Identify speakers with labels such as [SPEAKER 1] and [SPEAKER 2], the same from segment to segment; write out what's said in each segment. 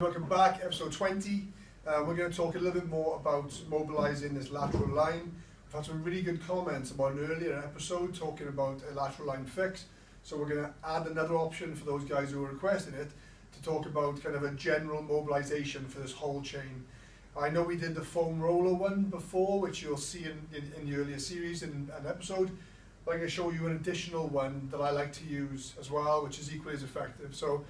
[SPEAKER 1] Welcome back, episode 20. We're going to talk a little bit more about mobilizing this lateral line. We've had some really good comments about an earlier episode talking about a lateral line fix. So we're going to add another option for those guys who are requesting it to talk about kind of a general mobilization for this whole chain. I know we did the foam roller one before, which you'll see in the earlier series in an episode. But I'm going to show you an additional one that I like to use as well, which is equally as effective. So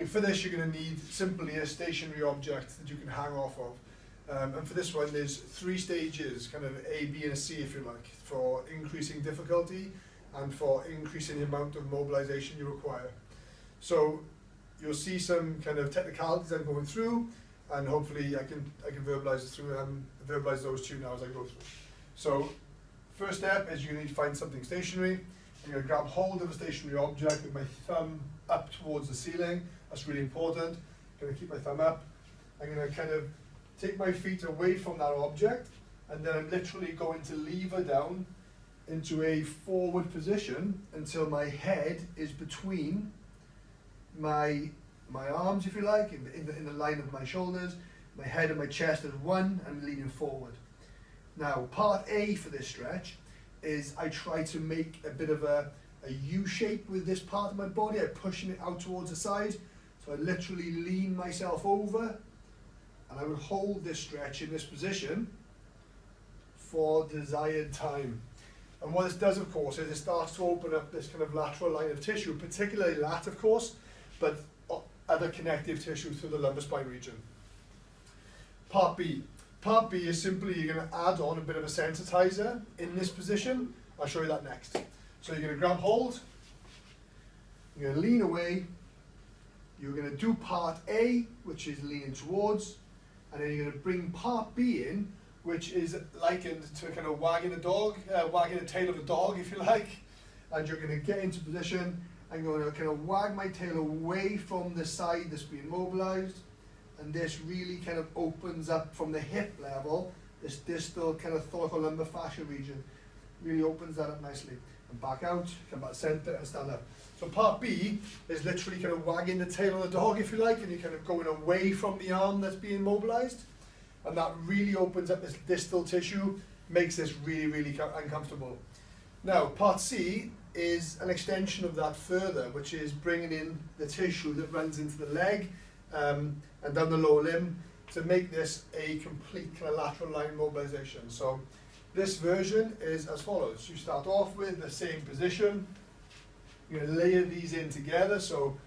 [SPEAKER 1] for this, you're going to need simply a stationary object that you can hang off of. And for this one, there's 3 stages, kind of A, B, and a C, if you like, for increasing difficulty and for increasing the amount of mobilization you require. So you'll see some kind of technicalities I'm going through, and hopefully I can verbalize those to you now as I go through. So first step is you need to find something stationary. I'm going to grab hold of a stationary object with my thumb up towards the ceiling. That's really important. I'm going to keep my thumb up. I'm going to kind of take my feet away from that object, and then I'm literally going to lever down into a forward position until my head is between my arms, if you like, in the line of my shoulders. My head and my chest is one, and leaning forward. Now, part A for this stretch is I try to make a bit of a U shape with this part of my body. I'm pushing it out towards the side. So I literally lean myself over, and I would hold this stretch in this position for desired time. And what this does, of course, is it starts to open up this kind of lateral line of tissue, particularly lat, of course, but other connective tissue through the lumbar spine region. Part B. Part B is simply you're going to add on a bit of a sensitizer in this position. I'll show you that next. So you're going to grab hold, you're going to lean away, you're going to do part A, which is leaning towards, and then you're going to bring part B in, which is likened to kind of wagging the tail of a dog, if you like. And you're going to get into position. I'm going to kind of wag my tail away from the side that's being mobilized, and this really kind of opens up from the hip level, this distal kind of thoracolumbar fascia region, really opens that up nicely. And back out, come back center, and stand up. So part B is literally kind of wagging the tail of the dog, if you like, and you're kind of going away from the arm that's being mobilized. And that really opens up this distal tissue, makes this really, really uncomfortable. Now, part C is an extension of that further, which is bringing in the tissue that runs into the leg and down the lower limb to make this a complete kind of lateral line mobilization. So this version is as follows. You start off with the same position. You're going to layer these in together. So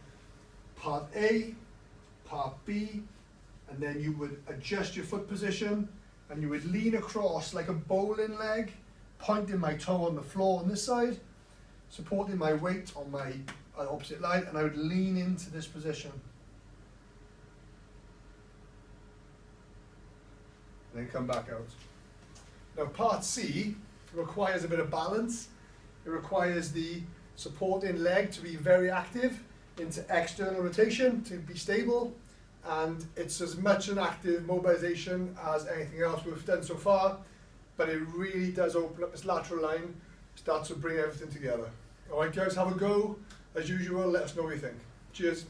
[SPEAKER 1] part A, part B, and then you would adjust your foot position, and you would lean across like a bowling leg, pointing my toe on the floor on this side, supporting my weight on my opposite line, and I would lean into this position. And then come back out. Now part C requires a bit of balance. It requires the supporting leg to be very active into external rotation to be stable, and it's as much an active mobilization as anything else we've done so far, but it really does open up this lateral line, starts to bring everything together. Alright guys, have a go. As usual, let us know what you think. Cheers.